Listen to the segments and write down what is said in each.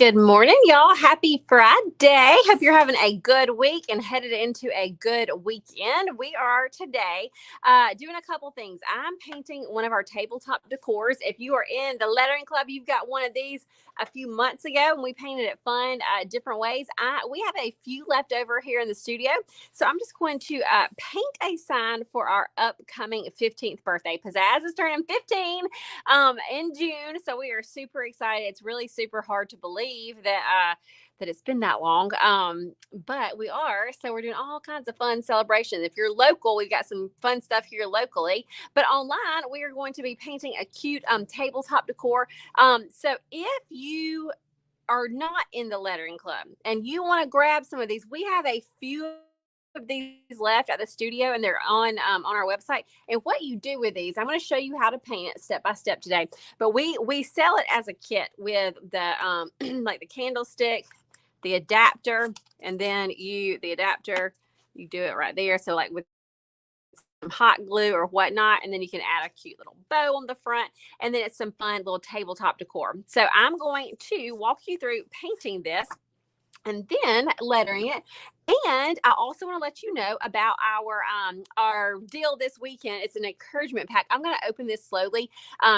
Good morning, y'all. Happy Friday. Hope you're having a good week and headed into a good weekend. We are today doing a couple things. I'm painting one of our tabletop decors. If you are in the lettering club, you've got one of these a few months ago and we painted it fun, different ways. We have a few left over here in the studio. So I'm just going to paint a sign for our upcoming 15th birthday. Pzazz is turning 15 in June. So we are super excited. It's really super hard to believe that it's been that long. But we are. So we're doing all kinds of fun celebrations. If you're local, we've got some fun stuff here locally. But online, we are going to be painting a cute tabletop decor. So if you are not in the lettering club and you want to grab some of these, we have a few of these left at the studio and they're on our website. And what you do with these, I'm going to show you how to paint it step by step today. But we sell it as a kit with the like the candlestick, the adapter, and then the adapter, you do it right there. So like with some hot glue or whatnot, and then you can add a cute little bow on the front, and then it's some fun little tabletop decor. So I'm going to walk you through painting this and then lettering it. And I also want to let you know about our deal this weekend. It's an encouragement pack. I'm going to open this slowly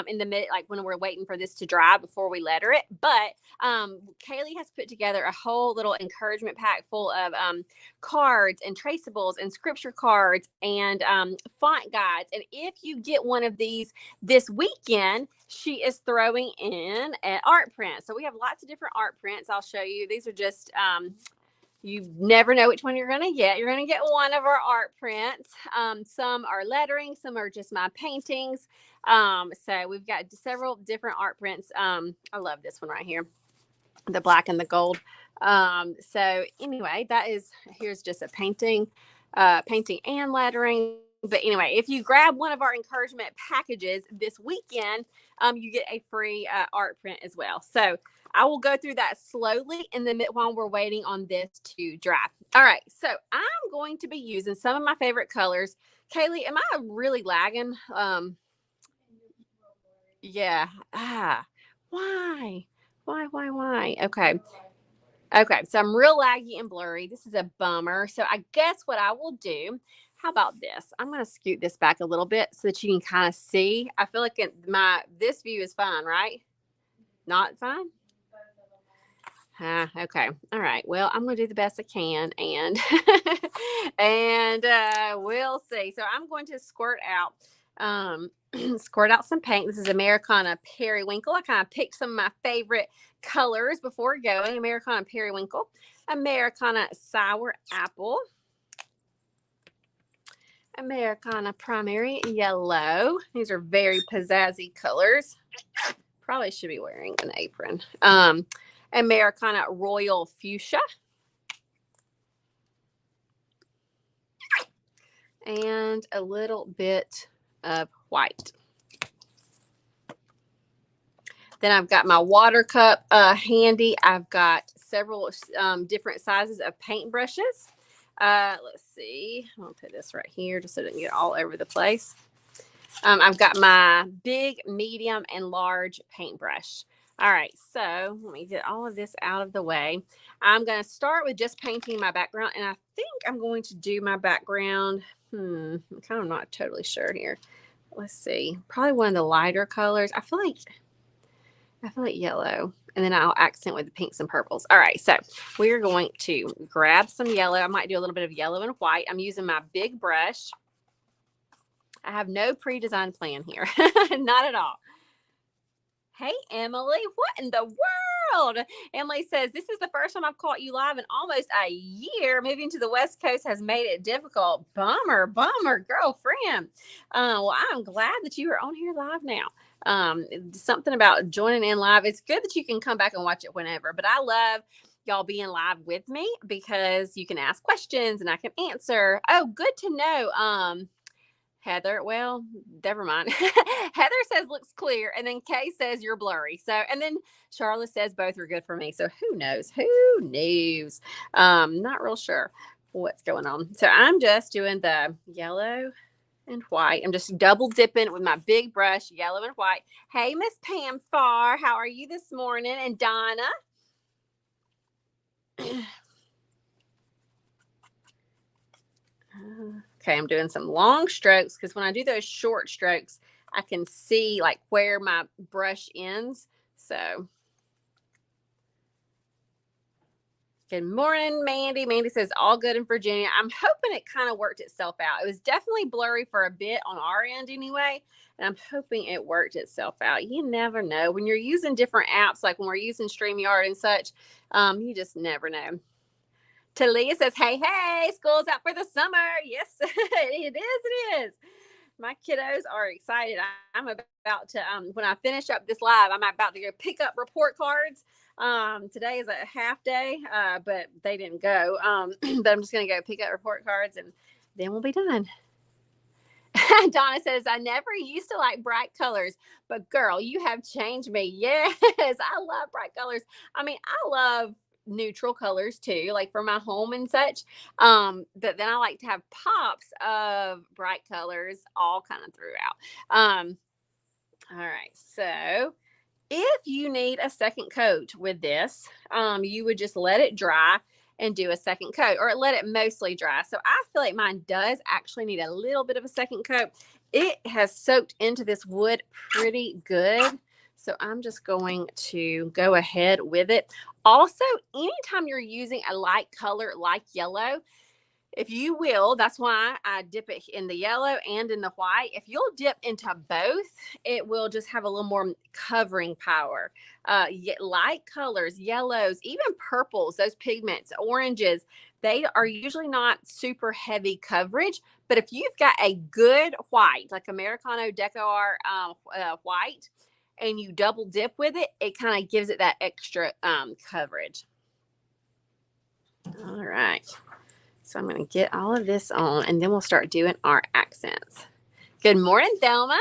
in the mid, like when we're waiting for this to dry before we letter it. But Kaylee has put together a whole little encouragement pack full of cards and traceables and scripture cards and font guides. And if you get one of these this weekend, she is throwing in an art print. So we have lots of different art prints. I'll show you. These are just you never know which one you're going to get. You're going to get one of our art prints. Some are lettering, some are just my paintings. So we've got several different art prints. I love this one right here, the black and the gold. So anyway, here's just a painting and lettering. But anyway, if you grab one of our encouragement packages this weekend, you get a free art print as well. So I will go through that slowly while we're waiting on this to dry. All right, so I'm going to be using some of my favorite colors. Kaylee, am I really lagging? Yeah. Why? Why? Okay. Okay, so I'm real laggy and blurry. This is a bummer. So I guess what I will do, how about this? I'm going to scoot this back a little bit so that you can kind of see. I feel like this view is fine, right? Not fine? Okay. All right. Well, I'm going to do the best I can and we'll see. So I'm going to squirt out some paint. This is Americana Periwinkle. I kind of picked some of my favorite colors before going. Americana Periwinkle, Americana Sour Apple, Americana Primary Yellow. These are very pizzazzy colors. Probably should be wearing an apron. Americana Royal Fuchsia. And a little bit of white. Then I've got my water cup handy. I've got several different sizes of paintbrushes. Let's see. I'm going to put this right here just so it doesn't get all over the place. I've got my big, medium, and large paintbrush. All right, so let me get all of this out of the way. I'm going to start with just painting my background, and I think I'm going to do my background. I'm kind of not totally sure here. Let's see. Probably one of the lighter colors. I feel like yellow, and then I'll accent with the pinks and purples. All right, so we're going to grab some yellow. I might do a little bit of yellow and white. I'm using my big brush. I have no pre-designed plan here, not at all. Hey, Emily, what in the world? Emily says, this is the first time I've caught you live in almost a year. Moving to the West Coast has made it difficult. Bummer, girlfriend. Well, I'm glad that you are on here live now. Something about joining in live. It's good that you can come back and watch it whenever, but I love y'all being live with me because you can ask questions and I can answer. Oh, good to know. Heather, well, never mind. Heather says looks clear, and then Kay says you're blurry. So, and then Charlotte says both are good for me. So who knows? Not real sure what's going on. So I'm just doing the yellow and white. I'm just double dipping with my big brush, yellow and white. Hey, Miss Pam Farr, how are you this morning? And Donna. Okay, I'm doing some long strokes because when I do those short strokes, I can see like where my brush ends. So, good morning, Mandy. Mandy says, all good in Virginia. I'm hoping it kind of worked itself out. It was definitely blurry for a bit on our end anyway, and I'm hoping it worked itself out. You never know. When you're using different apps, like when we're using StreamYard and such, you just never know. Talia says, hey, school's out for the summer. Yes, it is. My kiddos are excited. I'm about to, when I finish up this live, I'm about to go pick up report cards. Today is a half day, but they didn't go. But I'm just going to go pick up report cards and then we'll be done. Donna says, I never used to like bright colors, but girl, you have changed me. Yes, I love bright colors. I mean, I love neutral colors too, like for my home and such. But then I like to have pops of bright colors all kind of throughout. All right. So if you need a second coat with this, you would just let it dry and do a second coat, or let it mostly dry. So I feel like mine does actually need a little bit of a second coat. It has soaked into this wood pretty good. So I'm just going to go ahead with it. Also, anytime you're using a light color like yellow, if you will, that's why I dip it in the yellow and in the white. If you'll dip into both, it will just have a little more covering power. Light colors, yellows, even purples, those pigments, oranges, they are usually not super heavy coverage. But if you've got a good white, like Americano Deco Art white, and you double dip with it, it kind of gives it that extra coverage. All right. So I'm going to get all of this on and then we'll start doing our accents. Good morning, Thelma.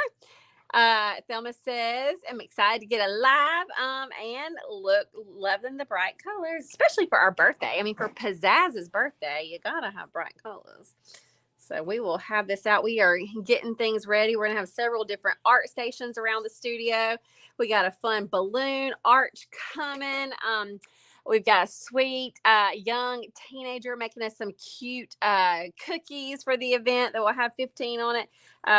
Thelma says, I'm excited to get alive and loving the bright colors, especially for our birthday. I mean, for Pzazz's birthday, you got to have bright colors. So we will have this out. We are getting things ready. We're going to have several different art stations around the studio. We got a fun balloon arch coming. We've got a sweet young teenager making us some cute cookies for the event that will have 15 on it.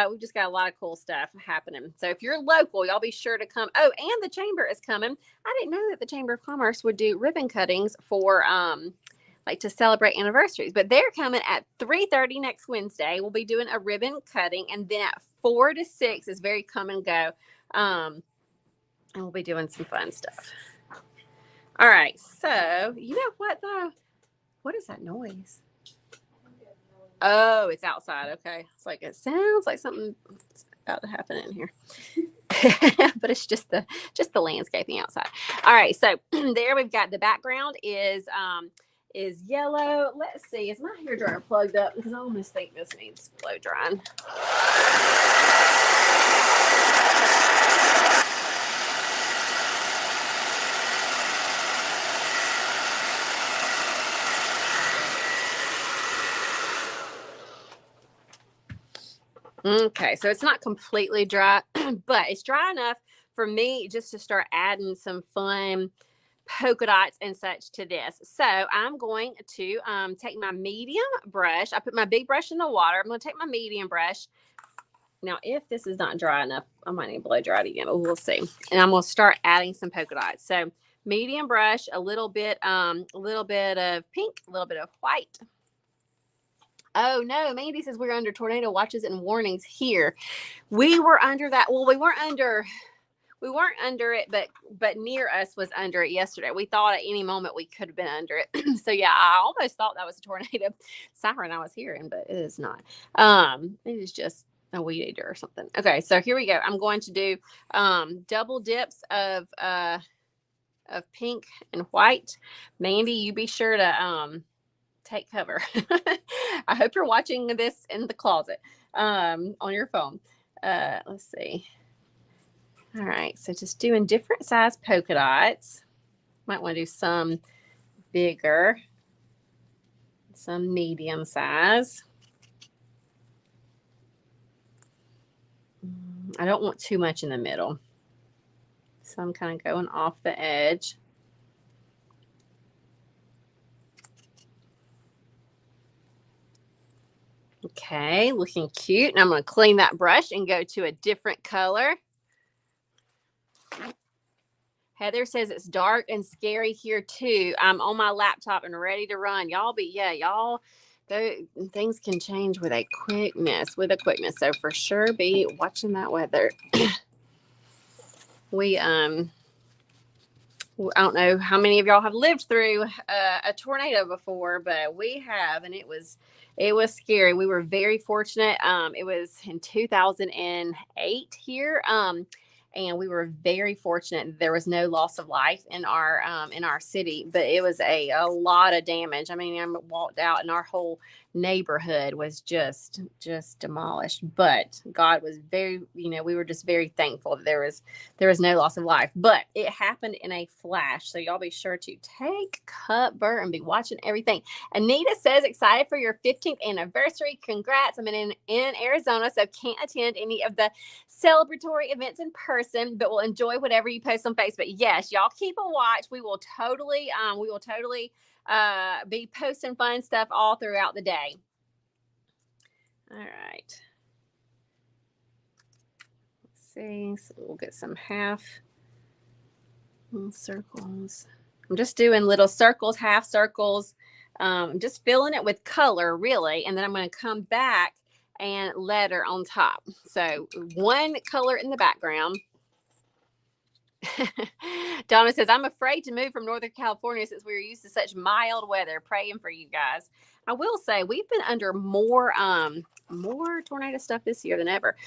We've just got a lot of cool stuff happening. So if you're local, y'all be sure to come. Oh, and the chamber is coming. I didn't know that the Chamber of Commerce would do ribbon cuttings for like to celebrate anniversaries, but they're coming at 3:30 next Wednesday. We'll be doing a ribbon cutting, and then at 4 to 6 is very come and go. And we'll be doing some fun stuff. All right. So you know what though? What is that noise? Oh, it's outside. Okay. It's like, it sounds like something's about to happen in here. But it's just the landscaping outside. All right. So there we've got the background is yellow. Let's see. Is my hairdryer plugged up? Because I almost think this needs blow drying. Okay, so it's not completely dry, but it's dry enough for me just to start adding some fun polka dots and such to this. So I'm going to take my medium brush. I put my big brush in the water. I'm going to take my medium brush. Now, if this is not dry enough, I might need to blow dry it again, but we'll see. And I'm going to start adding some polka dots. So medium brush, a little bit of pink, a little bit of white. Oh no, Mandy says we're under tornado watches and warnings here. We were under that. Well, we weren't under it, but near us was under it yesterday. We thought at any moment we could have been under it. So yeah, I almost thought that was a tornado siren I was hearing, but it is not. It is just a weed eater or something. Okay, so here we go. I'm going to do double dips of pink and white. Mandy, you be sure to take cover. I hope you're watching this in the closet on your phone. Let's see. All right, so just doing different size polka dots. Might want to do some bigger, some medium size. I don't want too much in the middle, so I'm kind of going off the edge. Okay, looking cute. And I'm going to clean that brush and go to a different color. Heather says it's dark and scary here too. I'm on my laptop and ready to run. Y'all things can change with a quickness. So for sure be watching that weather. I don't know how many of y'all have lived through a tornado before, but we have, and it was scary. We were very fortunate. It was in 2008 here. And we were very fortunate. There was no loss of life in our city, but it was a lot of damage. I mean, I walked out and our whole neighborhood was just demolished. But God was very, we were just very thankful that there was no loss of life. But it happened in a flash. So y'all be sure to take cover and be watching everything. Anita says, excited for your 15th anniversary. Congrats. I'm in Arizona, so can't attend any of the celebratory events in person, but we'll enjoy whatever you post on Facebook. Yes, y'all keep a watch. We will totally be posting fun stuff all throughout the day. All right. Let's see. So we'll get some half circles. I'm just doing little circles, half circles. I'm just filling it with color, really, and then I'm going to come back and letter on top. So one color in the background. Donna says, I'm afraid to move from Northern California since we were used to such mild weather. Praying for you guys. I will say we've been under more tornado stuff this year than ever.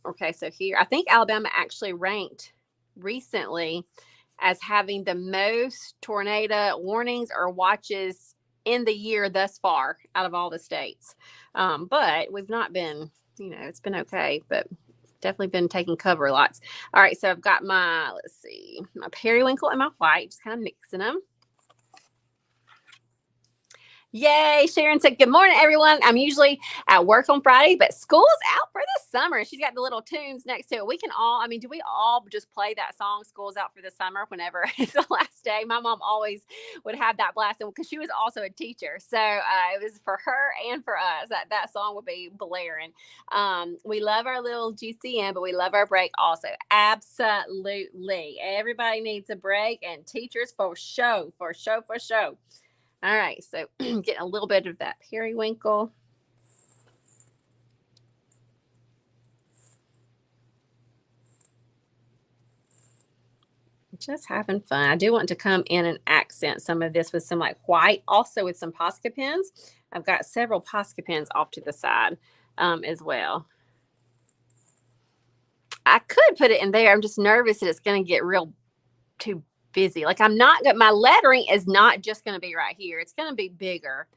Okay, so here I think Alabama actually ranked recently as having the most tornado warnings or watches in the year thus far out of all the states. But we've not been, it's been okay, but definitely been taking cover lots. All right, so I've got my periwinkle and my white, just kind of mixing them. Yay, Sharon said, good morning, everyone. I'm usually at work on Friday, but school's out for the summer. She's got the little tunes next to it. We can all, do we all just play that song, School's Out for the Summer, whenever it's the last day? My mom always would have that blast because she was also a teacher. So it was for her and for us that song would be blaring. We love our little GCN, but we love our break also. Absolutely. Everybody needs a break, and teachers for show. All right, so get a little bit of that periwinkle. Just having fun. I do want to come in and accent some of this with some white, also with some Posca pens. I've got several Posca pens off to the side as well. I could put it in there. I'm just nervous that it's going to get real too busy. My lettering is not just going to be right here. It's going to be bigger.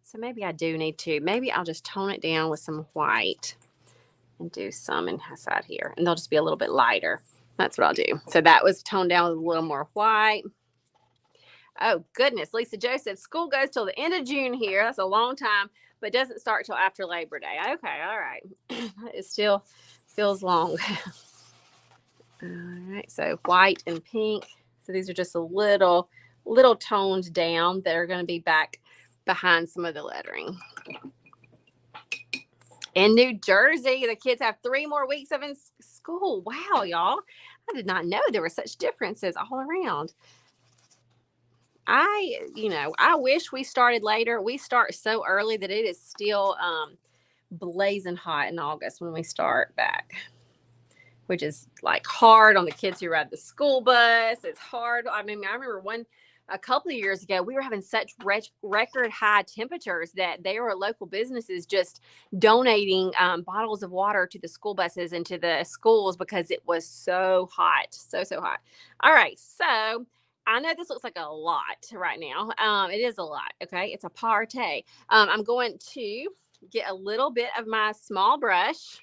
So maybe I do need to. Maybe I'll just tone it down with some white and do some inside here. And they'll just be a little bit lighter. That's what I'll do. So that was toned down with a little more white. Oh, goodness. Lisa Jo said school goes till the end of June here. That's a long time, but doesn't start till after Labor Day. Okay, all right. It still feels long. All right, so white and pink. So these are just a little toned down that are going to be back behind some of the lettering. In New Jersey, the kids have 3 more weeks of in school. Wow, y'all. I did not know there were such differences all around. I wish we started later. We start so early that it is still blazing hot in August when we start back, which is hard on the kids who ride the school bus. It's hard. I remember a couple of years ago, we were having such record high temperatures that there were local businesses just donating bottles of water to the school buses and to the schools because it was so hot, so hot. All right, so I know this looks like a lot right now. It is a lot. Okay, it's a party. I'm going to get a little bit of my small brush.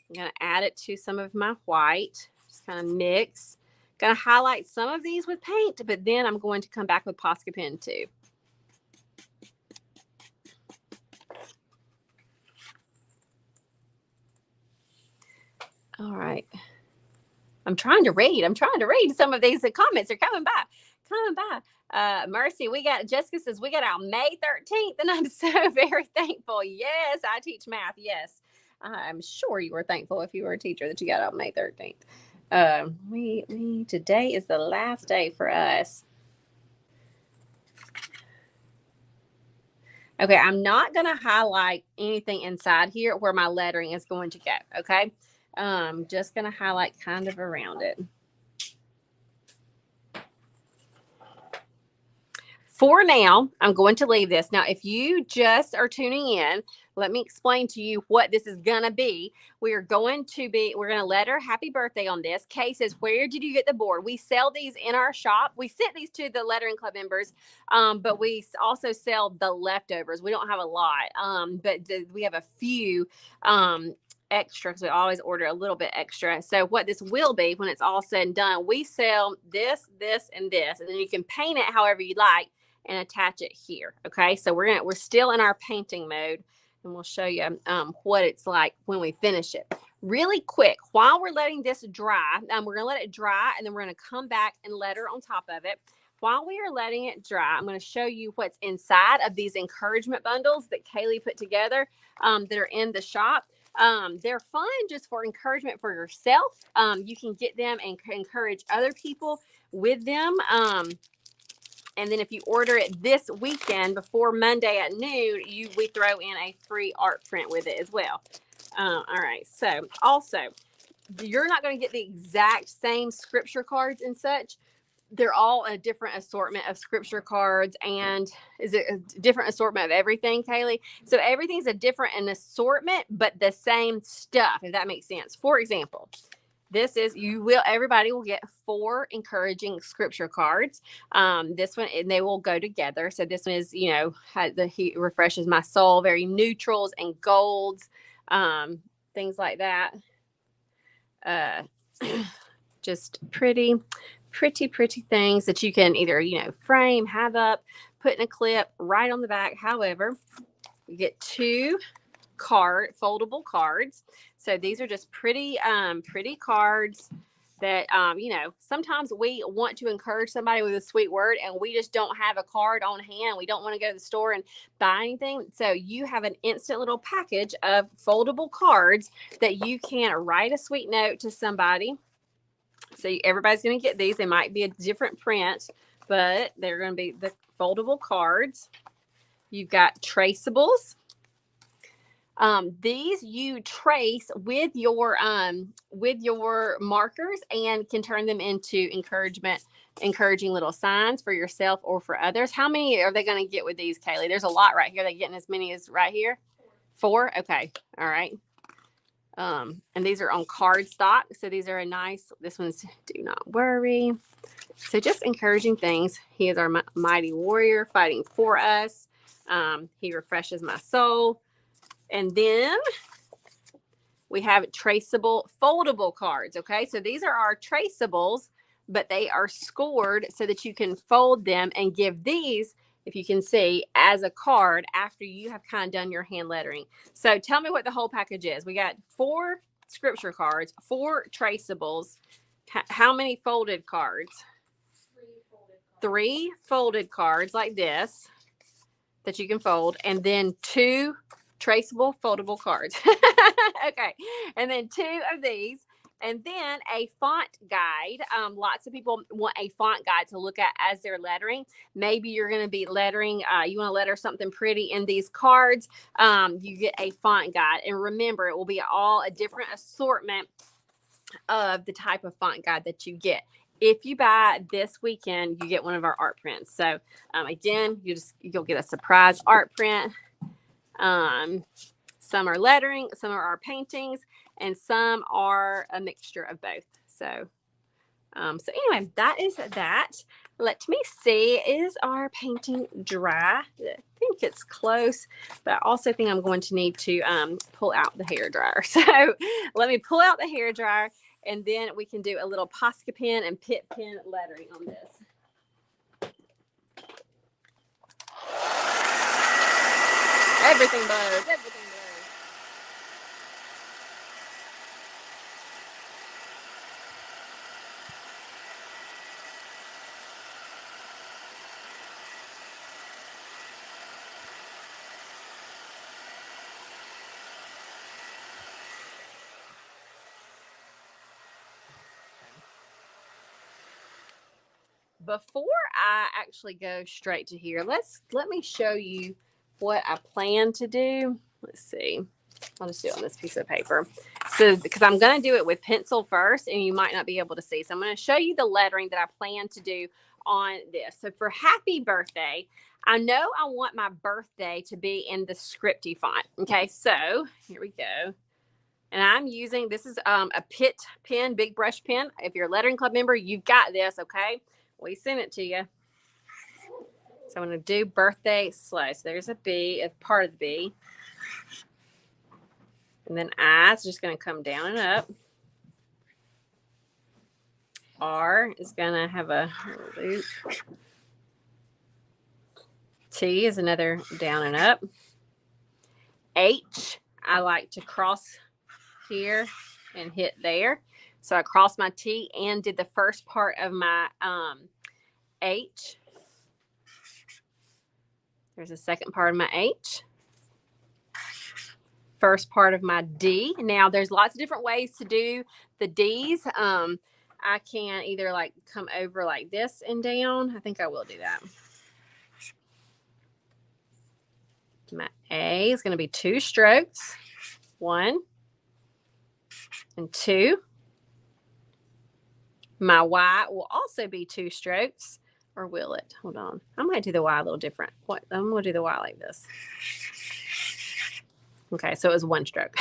I'm going to add it to some of my white, just kind of mix. Going to highlight some of these with paint, but then I'm going to come back with Posca pen too. All right. I'm trying to read some of these. The comments are coming by. coming by. Mercy, Jessica says we got out May 13th, and I'm so very thankful. Yes, I teach math. Yes, I'm sure you were thankful if you were a teacher that you got out May 13th. Today is the last day for us. Okay, I'm not going to highlight anything inside here where my lettering is going to go, okay? Just going to highlight kind of around it. For now, I'm going to leave this. Now, if you just are tuning in, let me explain to you what this is going to be. We're going to letter happy birthday on this. Kay says, where did you get the board? We sell these in our shop. We sent these to the lettering club members, but we also sell the leftovers. We don't have a lot, but we have a few extra because we always order a little bit extra. So what this will be when it's all said and done, we sell this, and this, and then you can paint it however you like and attach it here. Okay, so we're still in our painting mode, and we'll show you what it's like when we finish it. Really quick, while we're letting this dry, we're gonna let it dry, and then we're gonna come back and letter on top of it. While we are letting it dry, I'm going to show you what's inside of these encouragement bundles that Kaylee put together that are in the shop. They're fun just for encouragement for yourself. You can get them and encourage other people with them. And then if you order it this weekend before Monday at noon, we throw in a free art print with it as well. All right. So also, you're not going to get the exact same scripture cards and such. They're all a different assortment of scripture cards, and is it a different assortment of everything, Kaylee? So everything's a different an assortment, but the same stuff, if that makes sense. For example, everybody will get 4 encouraging scripture cards. This one, and they will go together. So this one is, he refreshes my soul, very neutrals and golds, things like that. Just pretty things that you can either, frame, have up, put in a clip, write on the back. However, you get 2 foldable cards. So these are just pretty cards that, sometimes we want to encourage somebody with a sweet word and we just don't have a card on hand. We don't want to go to the store and buy anything. So you have an instant little package of foldable cards that you can write a sweet note to somebody. So everybody's going to get these. They might be a different print, but they're going to be the foldable cards. You've got traceables. These you trace with your markers and can turn them into encouraging little signs for yourself or for others. How many are they going to get with these, Kaylee? There's a lot right here. They're getting as many as right here. 4. Okay. All right. And these are on cardstock. So these are this one's do not worry. So just encouraging things. He is our mighty warrior fighting for us. He refreshes my soul. And then we have traceable foldable cards. Okay. So these are our traceables, but they are scored so that you can fold them and give these, if you can see, as a card after you have kind of done your hand lettering. So tell me what the whole package is. We got 4 scripture cards, 4 traceables. How many folded cards? 3 folded cards like this that you can fold, and then 2 traceable foldable cards. Okay. And then 2 of these. And then a font guide. Lots of people want a font guide to look at as they're lettering. Maybe you're going to be lettering, you want to letter something pretty in these cards. You get a font guide. And remember, it will be all a different assortment of the type of font guide that you get. If you buy this weekend, you get one of our art prints. So again, you'll get a surprise art print. Some are lettering, some are our paintings, and some are a mixture of both. So anyway, that is that. Let me see, is our painting dry? I think it's close, but I also think I'm going to need to pull out the hair dryer. So let me pull out the hair dryer, and then we can do a little Posca pen and Pitt pen lettering on this. Everything blows. before I actually go straight to here, let me show you what I plan to do. Let's see. I'll just do it on this piece of paper. So, because I'm going to do it with pencil first, and you might not be able to see. So I'm going to show you the lettering that I plan to do on this. So for happy birthday, I know I want my birthday to be in the scripty font. Okay, so here we go. And I'm using, this is a Pitt pen, big brush pen. If you're a lettering club member, you've got this, okay? We sent it to you. So I'm going to do birthday slow. So there's a B, a part of the B. And then I is just going to come down and up. R is going to have a loop. T is another down and up. H, I like to cross here and hit there. So I crossed my T and did the first part of my H. There's a second part of my H. First part of my D. Now there's lots of different ways to do the D's. I can either like come over like this and down. I think I will do that. My A is going to be 2 strokes. 1 and 2. My Y will also be 2 strokes. Or will it? Hold on. I might do the Y a little different. What? I'm going to do the Y like this. Okay, so it was 1 stroke.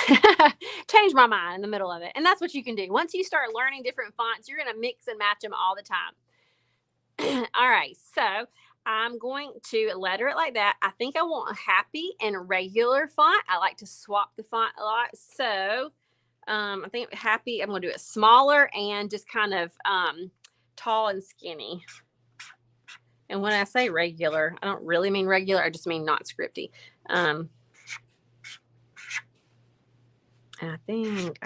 Change my mind in the middle of it. And that's what you can do. Once you start learning different fonts, you're going to mix and match them all the time. All right, so I'm going to letter it like that. I think I want a happy and regular font. I like to swap the font a lot. So I think happy, I'm going to do it smaller and just kind of tall and skinny. And when I say regular, I don't really mean regular. I just mean not scripty. And I think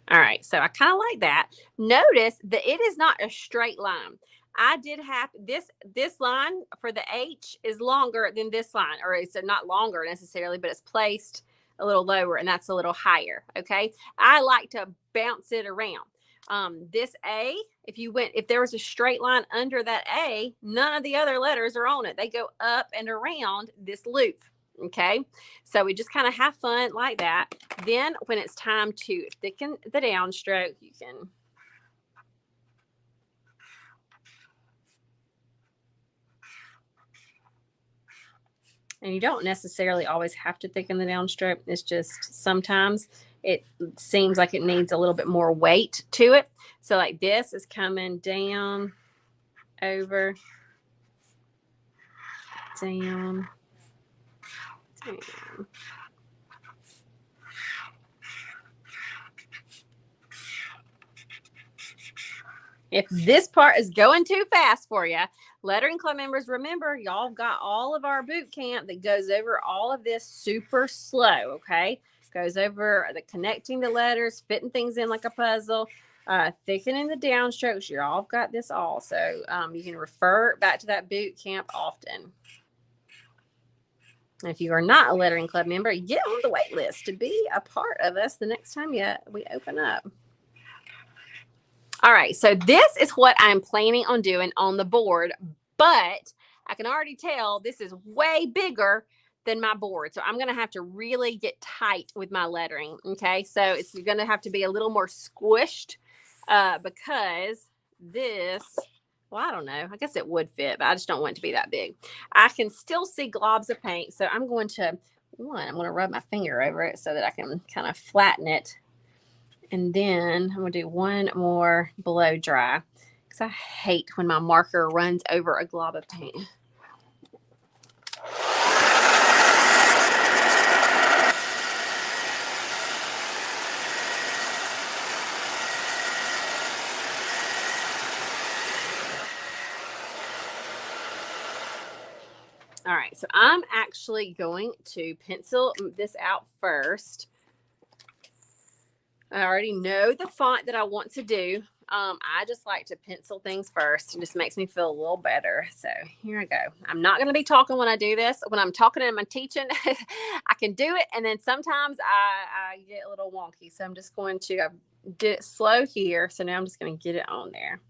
all right. So I kind of like that. Notice that it is not a straight line. I did have this line for the H is longer than this line, or it's not longer necessarily, but it's placed a little lower and that's a little higher. Okay. I like to bounce it around. This A, if there was a straight line under that A, none of the other letters are on it. They go up and around this loop. Okay. So we just kind of have fun like that. Then when it's time to thicken the downstroke, you can. And you don't necessarily always have to thicken the downstroke. It's just sometimes it seems like it needs a little bit more weight to it. So like this is coming down, over, down, down. If this part is going too fast for you, lettering club members, remember, y'all got all of our boot camp that goes over all of this super slow, okay? Goes over the connecting the letters, fitting things in like a puzzle, thickening the downstrokes. You all got this all. So you can refer back to that boot camp often. And if you are not a lettering club member, get on the wait list to be a part of us the next time we open up. All right, so this is what I'm planning on doing on the board, but I can already tell this is way bigger than my board. So I'm going to have to really get tight with my lettering, okay? So it's going to have to be a little more squished because this, well, I don't know. I guess it would fit, but I just don't want it to be that big. I can still see globs of paint, so I'm going to rub my finger over it so that I can kind of flatten it. And then I'm going to do one more blow dry because I hate when my marker runs over a glob of paint. All right, so I'm actually going to pencil this out first. I already know the font that I want to do. I just like to pencil things first. It just makes me feel a little better. So here I go. I'm not going to be talking when I do this. When I'm talking and I'm teaching, I can do it. And then sometimes I get a little wonky. So I'm just going to, I did it slow here. So now I'm just going to get it on there.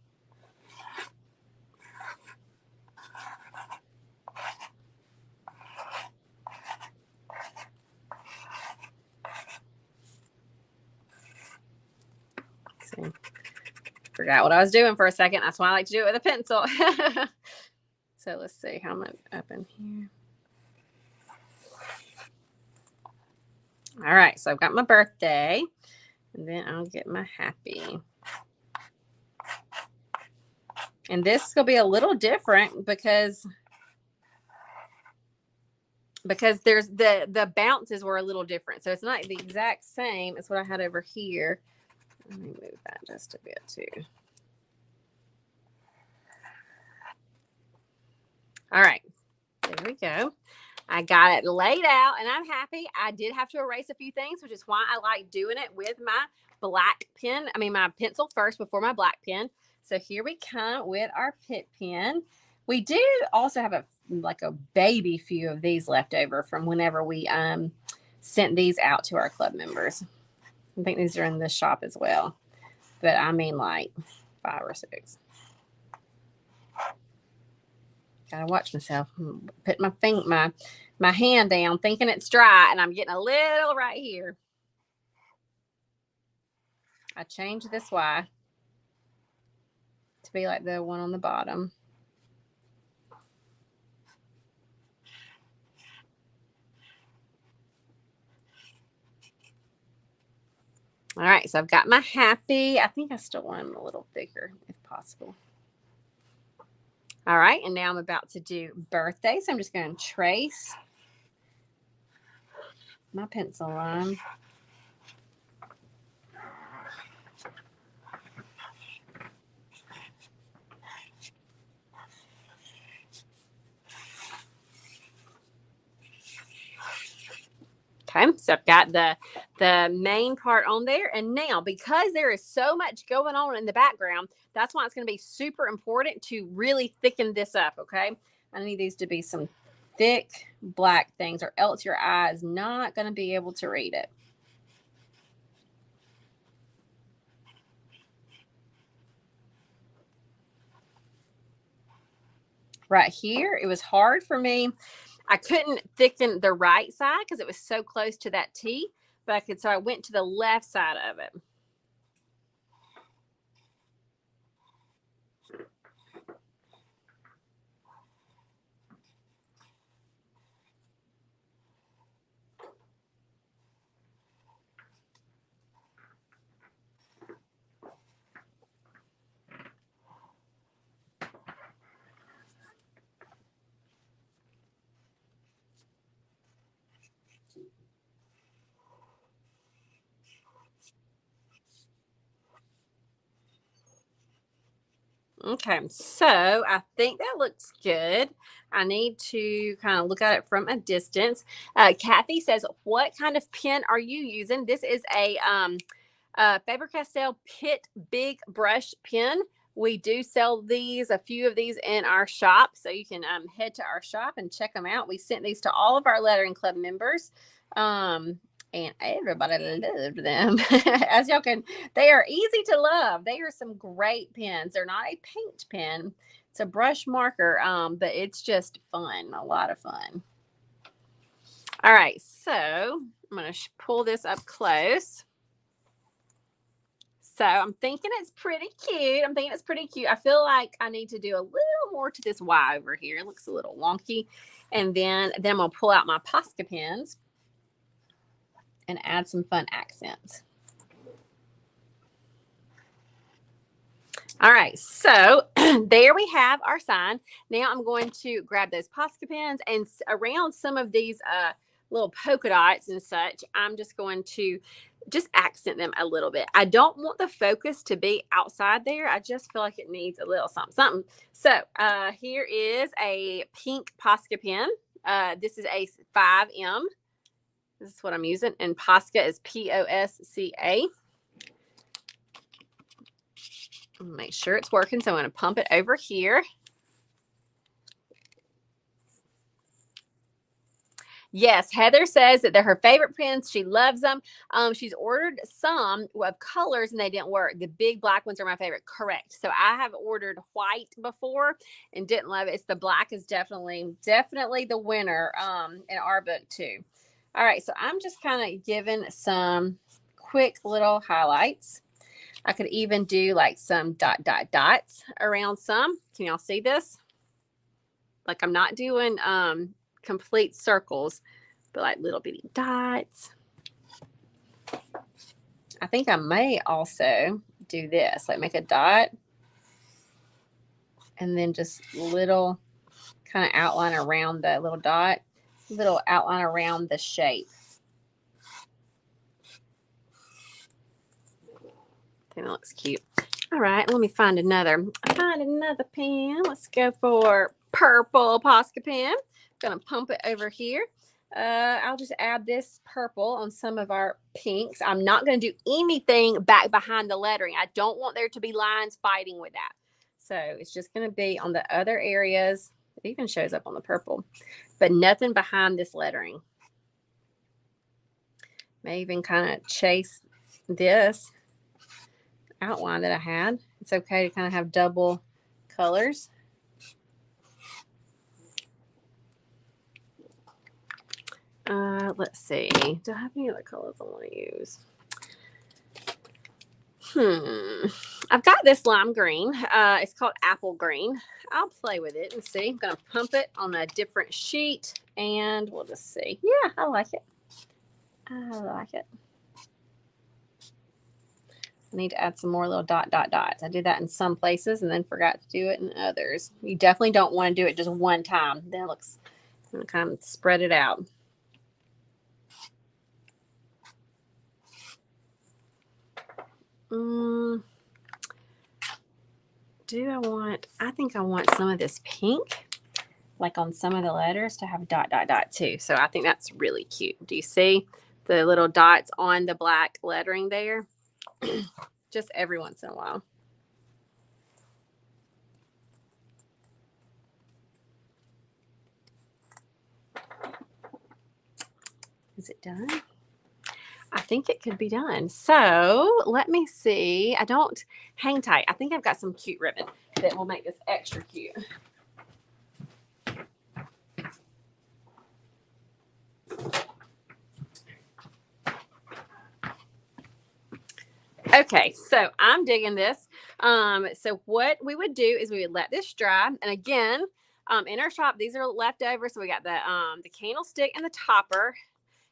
Forgot what I was doing for a second. That's why I like to do it with a pencil. So let's see how much up in here. All right, so I've got my birthday, and then I'll get my happy. And this will be a little different because there's the bounces were a little different. So it's not the exact same as what I had over here. Let me move that just a bit too. All right, there we go. I got it laid out and I'm happy. I did have to erase a few things, which is why I like doing it with my black pen. I mean, my pencil first before my black pen. So here we come with our Pitt pen. We do also have a baby few of these left over from whenever we sent these out to our club members. I think these are in the shop as well, but I mean like 5 or 6. Gotta watch myself. Put my hand down, thinking it's dry, and I'm getting a little right here. I changed this Y to be like the one on the bottom. All right, so I've got my happy. I think I still want them a little thicker if possible. All right, and now I'm about to do birthday, so I'm just going to trace my pencil line. Okay, so I've got the main part on there. And now, because there is so much going on in the background, that's why it's going to be super important to really thicken this up, okay? I need these to be some thick black things, or else your eye is not going to be able to read it. Right here, it was hard for me. I couldn't thicken the right side because it was so close to that T, but so I went to the left side of it. Okay, so I think that looks good. I need to kind of look at it from a distance. Kathy says, what kind of pen are you using? This is a Faber Castell Pitt Big Brush pen. We do sell these, a few of these in our shop. So you can head to our shop and check them out. We sent these to all of our lettering club members. And everybody loved them. As y'all can, they are easy to love. They are some great pens. They're not a paint pen. It's a brush marker, but it's just fun, a lot of fun. All right, so I'm going to pull this up close. So I'm thinking it's pretty cute. I feel like I need to do a little more to this Y over here. It looks a little wonky. And then I'm going to pull out my Posca pens and add some fun accents. All right, so there we have our sign. Now I'm going to grab those Posca pens, and around some of these little polka dots and such, I'm just going to just accent them a little bit. I don't want the focus to be outside there. I just feel like it needs a little something. So here is a pink Posca pen. This is a 5M. This is what I'm using. And Posca is Posca. Make sure it's working. So I'm going to pump it over here. Yes, Heather says that they're her favorite pens. She loves them. She's ordered some of colors and they didn't work. The big black ones are my favorite. Correct. So I have ordered white before and didn't love it. It's the black is definitely the winner in our book too. All right, so I'm just kind of giving some quick little highlights. I could even do like some dots around some. Can y'all see this? Like I'm not doing complete circles, but like little bitty dots. I think I may also do this, like make a dot and then just little kind of outline around the little dot, little outline around the shape. I think that looks cute. All right, let me find another pen. Let's go for purple Posca pen. Gonna pump it over here. I'll just add this purple on some of our pinks. I'm not going to do anything back behind the lettering. I don't want there to be lines fighting with that. So it's just going to be on the other areas. It even shows up on the purple, but nothing behind this lettering. May even kind of chase this outline that I had. It's okay to kind of have double colors. Let's see. Do I have any other colors I want to use? I've got this lime green. It's called apple green. I'll play with it and see. I'm going to pump it on a different sheet and we'll just see. Yeah, I like it. I like it. I need to add some more little dots. I did that in some places and then forgot to do it in others. You definitely don't want to do it just one time. Then it looks, I'm going to kind of spread it out. I think I want some of this pink, like on some of the letters to have dot too. So I think that's really cute. Do you see the little dots on the black lettering there? Just every once in a while. Is it done? I think it could be done. So let me see. I don't hang tight. I think I've got some cute ribbon that will make this extra cute. Okay, so I'm digging this. So what we would do is we would let this dry. And again, in our shop, these are leftovers. So we got the candlestick and the topper.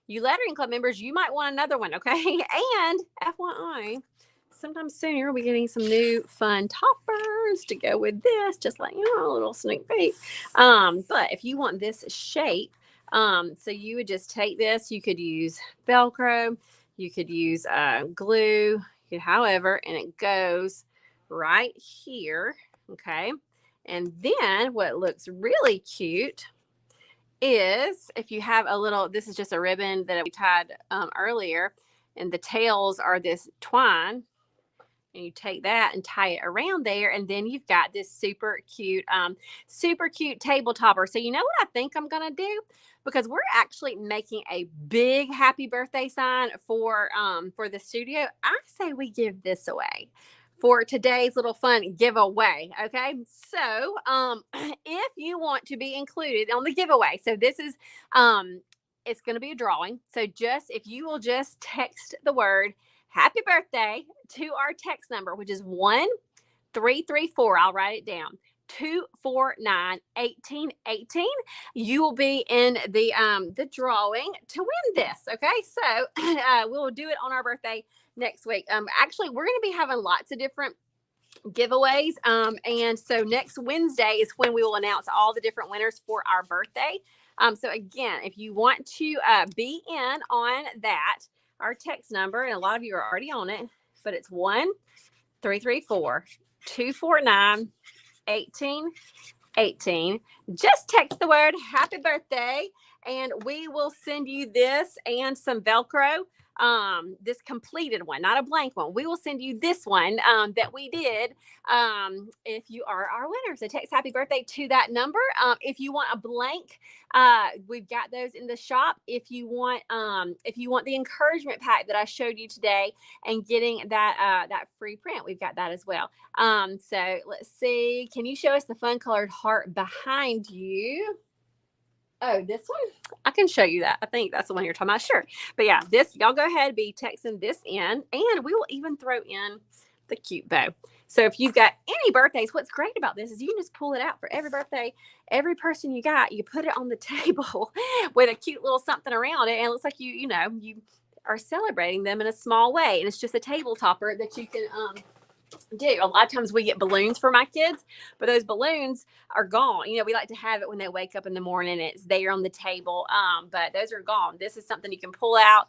You lettering club members, you might want another one, okay? And FYI, sometime soon you'll be getting some new fun toppers to go with this, just like, you know, a little sneak peek. But if you want this shape, so you would just take this. You could use Velcro. You could use glue. You could, however, and it goes right here, okay? And then what looks really cute is if you have a little, this is just a ribbon that we tied earlier, and the tails are this twine, and you take that and tie it around there, and then you've got this super cute table topper. So you know what I think I'm gonna do, because we're actually making a big happy birthday sign for the studio. I say we give this away for today's little fun giveaway. Okay. So, if you want to be included on the giveaway, so this is, it's going to be a drawing. So if you will just text the word happy birthday to our text number, which is 1334, I'll write it down, 249-1818, you will be in the drawing to win this. Okay. So, we'll do it on our birthday next week. Actually, we're going to be having lots of different giveaways. And so next Wednesday is when we will announce all the different winners for our birthday. So again, if you want to be in on that, our text number, and a lot of you are already on it, but it's 1-334-249-1818. Just text the word happy birthday and we will send you this and some Velcro, this completed one, not a blank one. We will send you this one that we did if you are our winner. So text happy birthday to that number. If you want a blank, we've got those in the shop. If you want the encouragement pack that I showed you today and getting that free print, we've got that as well. So let's see. Can you show us the fun colored heart behind you? Oh, this one? I can show you that. I think that's the one you're talking about. Sure. But yeah, y'all go ahead and be texting this in, and we will even throw in the cute bow. So if you've got any birthdays, what's great about this is you can just pull it out for every birthday, every person you got, you put it on the table with a cute little something around it. And it looks like you are celebrating them in a small way. And it's just a table topper that you can do. A lot of times we get balloons for my kids, but those balloons are gone. We like to have it when they wake up in the morning. It's there on the table, but those are gone. This is something you can pull out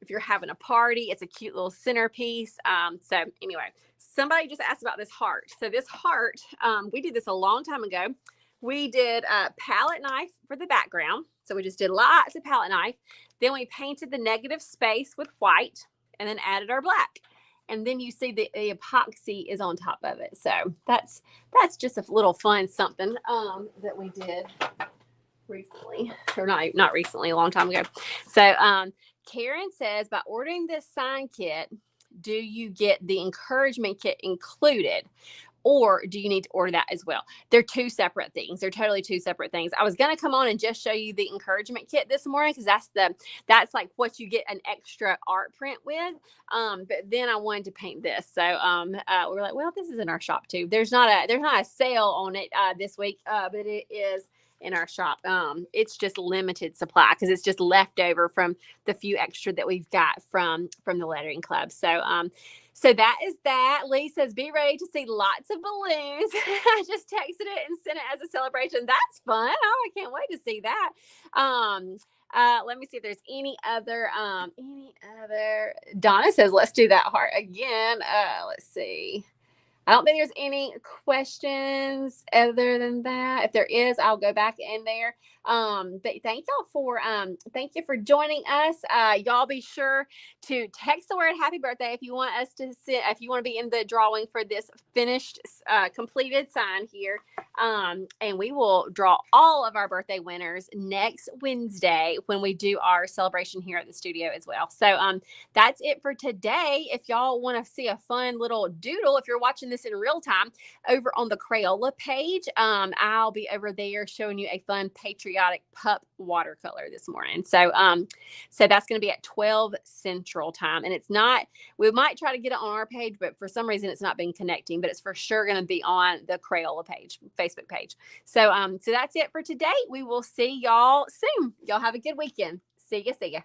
if you're having a party. It's a cute little centerpiece. So anyway, somebody just asked about this heart. So this heart, we did this a long time ago. We did a palette knife for the background. So we just did lots of palette knife. Then we painted the negative space with white and then added our black. And then you see the epoxy is on top of it. So that's just a little fun something that we did recently, or not recently, a long time ago. So Karen says, by ordering this sign kit, do you get the encouragement kit included? Or do you need to order that as well? They're two separate things. They're totally two separate things. I was going to come on and just show you the encouragement kit this morning because that's like what you get an extra art print with. But then I wanted to paint this, so we're like, well, this is in our shop too. There's not a sale on it this week, but it is in our shop. It's just limited supply because it's just leftover from the few extra that we've got from the lettering club. So that is that. Lee says, be ready to see lots of balloons. I just texted it and sent it as a celebration. That's fun. Oh, I can't wait to see that. Let me see if there's any other. Donna says, let's do that heart again. Let's see. I don't think there's any questions other than that. If there is, I'll go back in there. But thank you for joining us. Y'all be sure to text the word happy birthday if you want if you want to be in the drawing for this finished, completed sign here. And we will draw all of our birthday winners next Wednesday when we do our celebration here at the studio as well. So that's it for today. If y'all want to see a fun little doodle, if you're watching this in real time over on the Crayola page, I'll be over there showing you a fun patriotic pup watercolor this morning. So that's going to be at 12 Central Time, and we might try to get it on our page, but for some reason it's not been connecting, but it's for sure going to be on the Crayola page, Facebook page. So that's it for today. We will see y'all soon. Y'all have a good weekend. See ya.